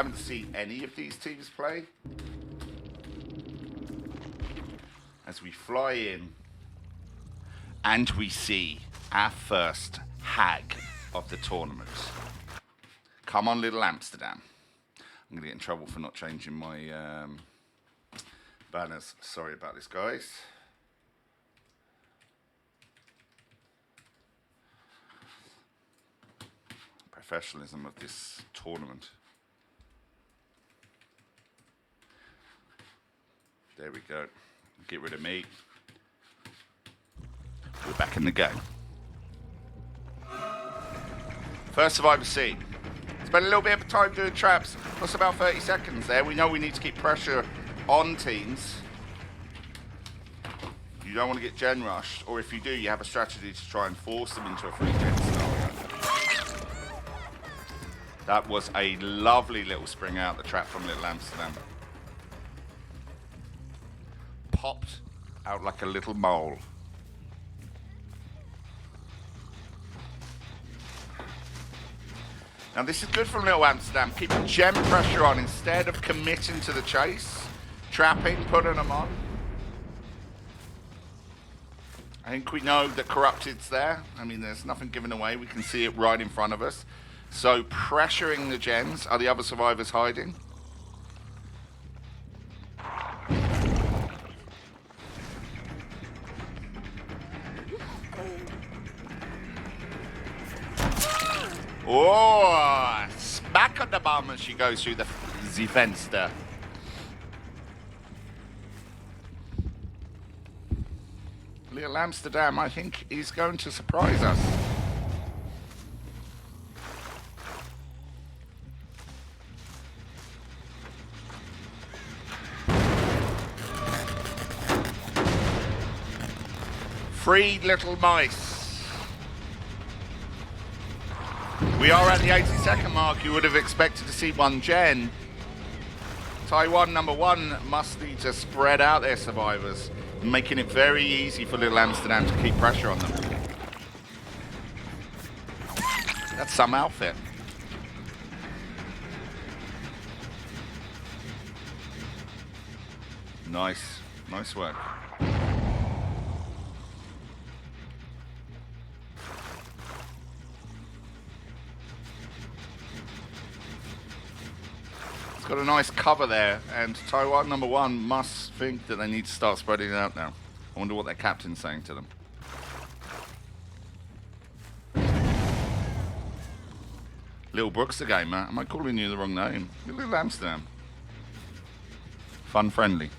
Haven't seen any of these teams play. As we fly in, and we see our first hag of the tournament. Come on, Little Amsterdam. I'm going to get in trouble for not changing my banners. Sorry about this, guys. Professionalism of this tournament. There we go. Get rid of me. We're back in the game. First survivor seat. Spend a little bit of time doing traps. Plus about 30 seconds there. We know we need to keep pressure on teams. You don't want to get gen rushed, or if you do, you have a strategy to try and force them into a free gen scenario. That was a lovely little spring out the trap from Little Amsterdam. Popped out like a little mole. Now this is good from Little Amsterdam, keeping gem pressure on instead of committing to the chase, trapping, putting them on. I think we know that Corrupted's there. I mean, there's nothing given away, we can see it right in front of us. So pressuring the gens. Are the other survivors hiding? Oh, smack on the bum as she goes through the fence there. Little Amsterdam, I think, is going to surprise us. Freed little mice. We are at the 80-second mark. You would have expected to see one gen. Taiwan #1 must need to spread out their survivors, making it very easy for Little Amsterdam to keep pressure on them. That's some outfit. Nice. Nice work. Got a nice cover there, and Taiwan #1 must think that they need to start spreading it out now. I wonder what their captain's saying to them. Little Brooks the gamer. Am I calling you the wrong name? Little Amsterdam. Fun friendly.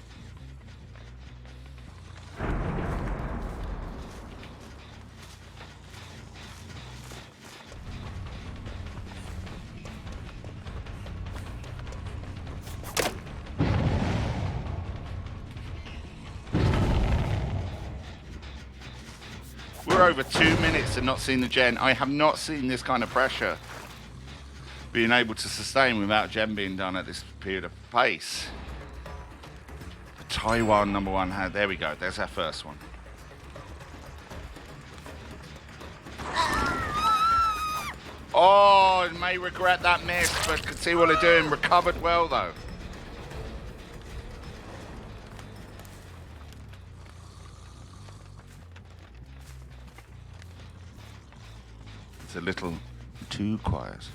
We're over 2 minutes and not seen the gen. I have not seen this kind of pressure being able to sustain without gen being done at this period of pace. The Taiwan #1 had, there we go, there's our first one. Oh, may regret that miss, but could see what they're doing. Recovered well though. It's a little too quiet.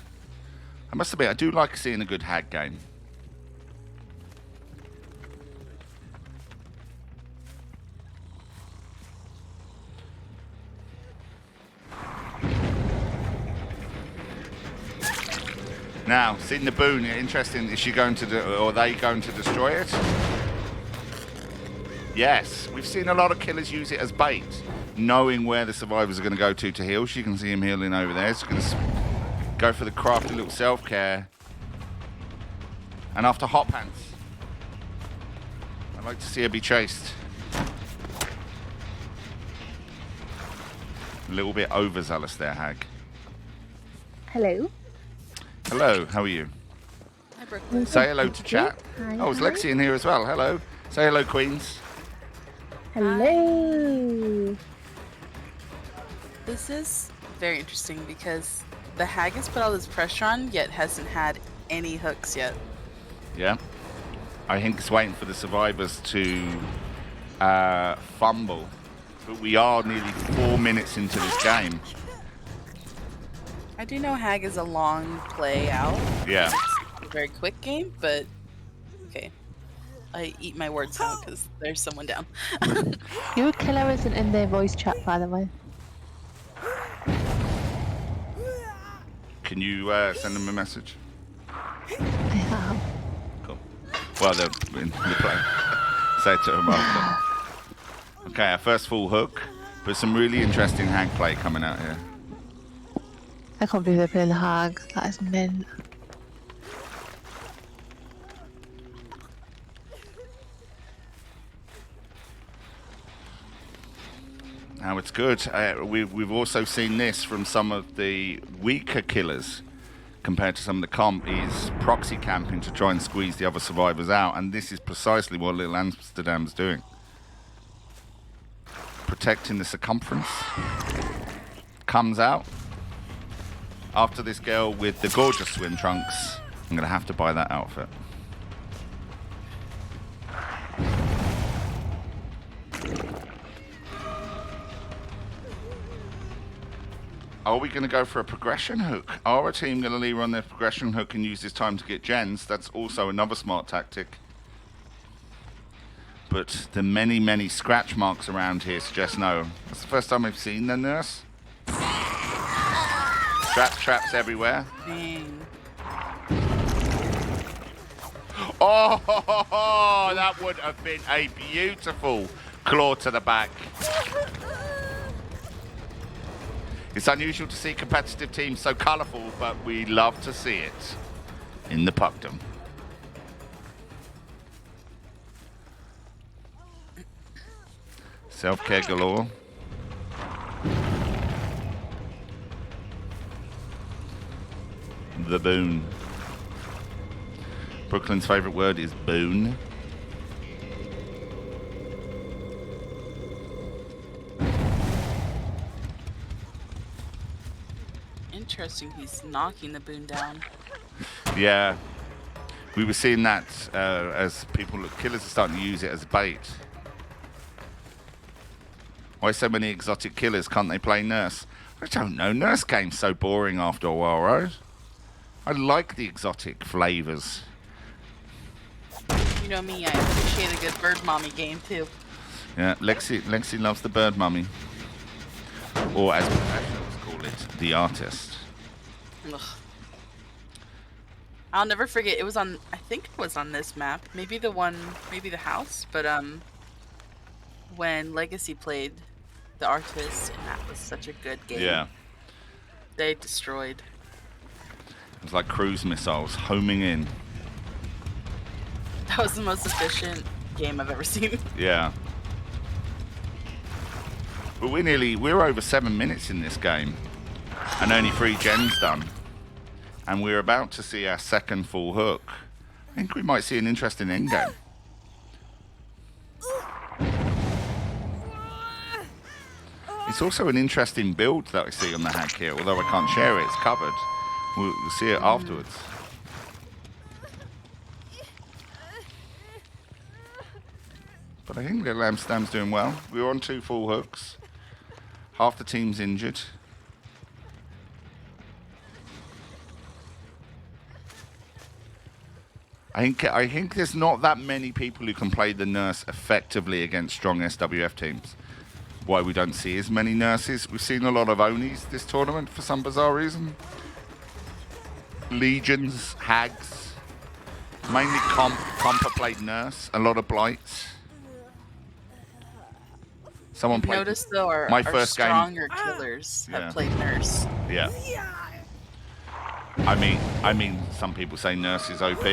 I must admit, I do like seeing a good hag game. Now, seeing the boon, interesting, is she going to do, or are they going to destroy it? Yes, we've seen a lot of killers use it as bait, knowing where the survivors are going to go to heal. She can see him healing over there. She's going to go for the crafty little self-care. And after hot pants, I'd like to see her be chased. A little bit overzealous there, Hag. Hello. Hello, how are you? Hi, Brooklyn. Say hello to chat. Hi, Oh, is hi. Lexi in here as well? Hello. Say hello, Queens. Hello. This is very interesting because the hag has put all this pressure on, yet hasn't had any hooks yet. Yeah. I think it's waiting for the survivors to fumble. But we are nearly 4 minutes into this game. I do know Hag is a long play out. Yeah. It's a very quick game, but okay. I eat my words now because there's someone down. Your killer isn't in their voice chat, by the way. Can you send them a message? I have. Cool. Well, they're in the play. Say it to them after. Okay, our first full hook, but some really interesting hag play coming out here. I can't believe they're playing the Hag. That is mint. Now it's good. We've also seen this from some of the weaker killers compared to some of the comp is proxy camping to try and squeeze the other survivors out, and this is precisely what Little Amsterdam's doing. Protecting the circumference. Comes out. After this girl with the gorgeous swim trunks, I'm going to have to buy that outfit. Are we going to go for a progression hook? Are our team going to leave on their progression hook and use this time to get gens? That's also another smart tactic. But the many, many scratch marks around here suggest no. That's the first time I've seen the nurse. Traps everywhere. Dang. Oh, that would have been a beautiful claw to the back. It's unusual to see competitive teams so colourful, but we love to see it in the puckdom. Self-care galore. The boon. Brooklyn's favourite word is boon. Interesting, he's knocking the boon down. Yeah. We were seeing that as killers are starting to use it as bait. Why so many exotic killers? Can't they play nurse? I don't know. Nurse game's so boring after a while, right? I like the exotic flavors. You know me, I appreciate a good bird mommy game too. Yeah, Lexi loves the bird mummy. Or as professionals call it, the artist. Ugh. I'll never forget, it was on, I think it was on this map. Maybe the house, but when Legacy played the artist, and that was such a good game. Yeah. They destroyed. It was like cruise missiles homing in. That was the most efficient game I've ever seen. Yeah. But we're over 7 minutes in this game. And only 3 gens done. And we're about to see our second full hook. I think we might see an interesting endgame. It's also an interesting build that I see on the hack here, although I can't share it, it's covered. We'll see it afterwards. But I think Little Amsterdam's doing well. We're on 2 full hooks. Half the team's injured. I think there's not that many people who can play the nurse effectively against strong SWF teams. Why we don't see as many nurses. We've seen a lot of Onis this tournament for some bizarre reason. Legions, Hags. Mainly Compa played nurse. A lot of Blights. Someone played. Notice though, our first stronger killers have played nurse. Yeah. I mean, some people say nurse is OP.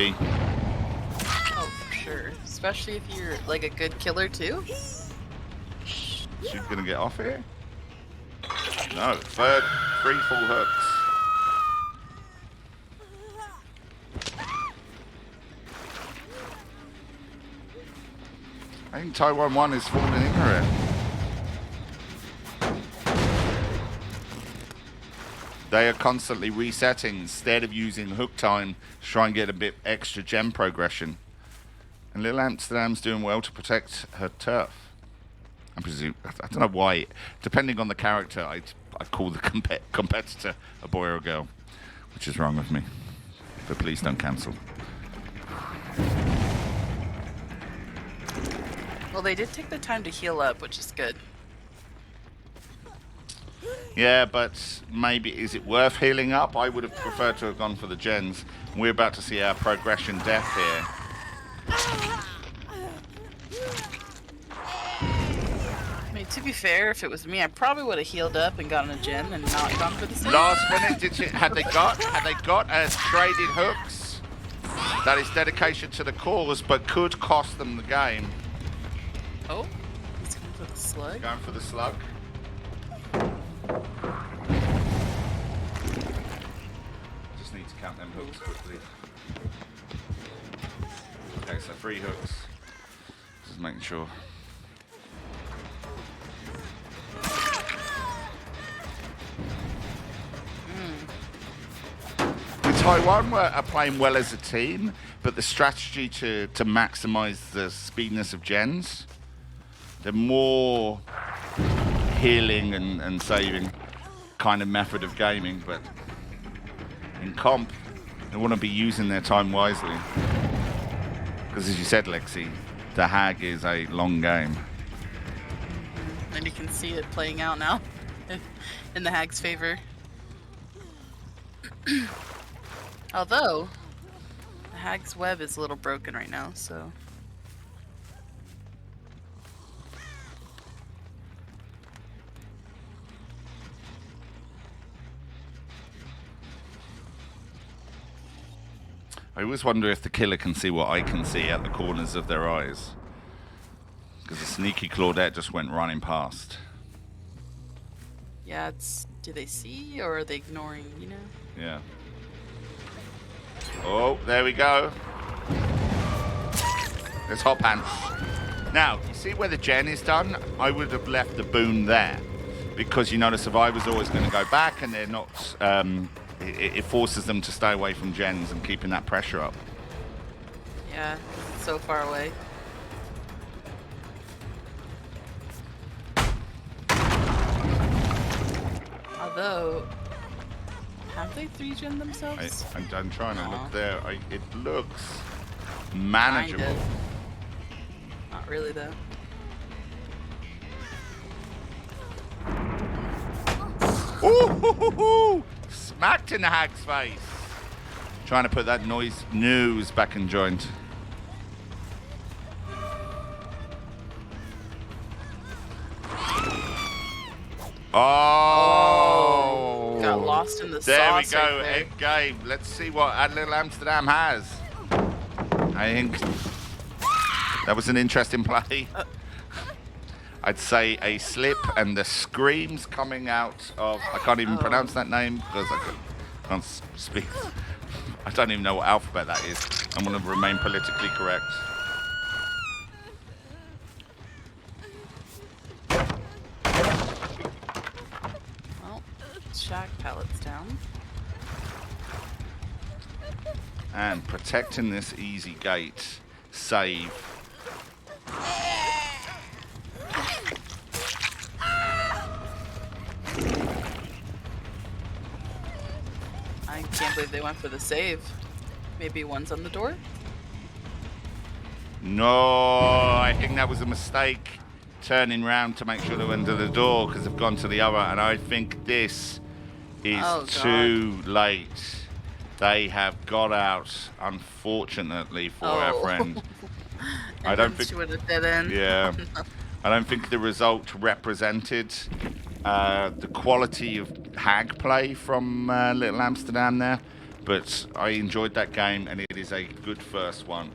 Oh, for sure. Especially if you're like a good killer too. She's gonna get off here? No, 3 full hooks. I think Taiwan 1 is falling in here. They are constantly resetting instead of using hook time to try and get a bit extra gem progression. And Little Amsterdam's doing well to protect her turf. I presume, I don't know why, depending on the character, I call the competitor a boy or a girl, which is wrong with me. But please don't cancel. Well, they did take the time to heal up, which is good. Yeah, but maybe, is it worth healing up? I would have preferred to have gone for the gens. We're about to see our progression death here. I mean, to be fair, if it was me, I probably would have healed up and gotten a gen and not gone for the save. Last minute, had they got traded hooks? That is dedication to the cause, but could cost them the game. Oh, he's going for the slug. Going for the slug. Just need to count them hooks quickly. Okay, so 3 hooks. Just making sure. Taiwan are playing well as a team, but the strategy to maximize the speediness of gens, they're more healing and saving kind of method of gaming, but in comp, they want to be using their time wisely. Because as you said, Lexi, the Hag is a long game. And you can see it playing out now in the Hag's favor. Although, the Hag's web is a little broken right now, so... I always wonder if the killer can see what I can see at the corners of their eyes. Because the sneaky Claudette just went running past. Yeah, it's... Do they see, or are they ignoring, you know? Yeah. Oh, there we go. There's Hot Pants. Now, you see where the gen is done? I would have left the boon there. Because you know the survivor's always going to go back and they're not... It forces them to stay away from gens and keeping that pressure up. Yeah, it's so far away. Although... Have they 3-gen themselves? I'm trying to look there. It looks manageable. Kinda. Not really, though. Ooh! Smacked in the Hag's face. Trying to put that news back in joint. Oh! Got lost in the There we sauce go, right there. end game. Let's see what Little Amsterdam has. I think that was an interesting play. I'd say a slip and the screams coming out of... I can't even pronounce that name because I can't speak. I don't even know what alphabet that is. I'm going to remain politically correct. Well, shack pallets down. And protecting this easy gate. Save. I can't believe they went for the save. Maybe one's on the door? No, I think that was a mistake. Turning round to make sure they went to the door because they've gone to the other. And I think this is too late. They have got out, unfortunately, for our friend. I don't think she would have dead end. Yeah. I don't think the result represented the quality of Hag play from Little Amsterdam there, but I enjoyed that game and it is a good first one.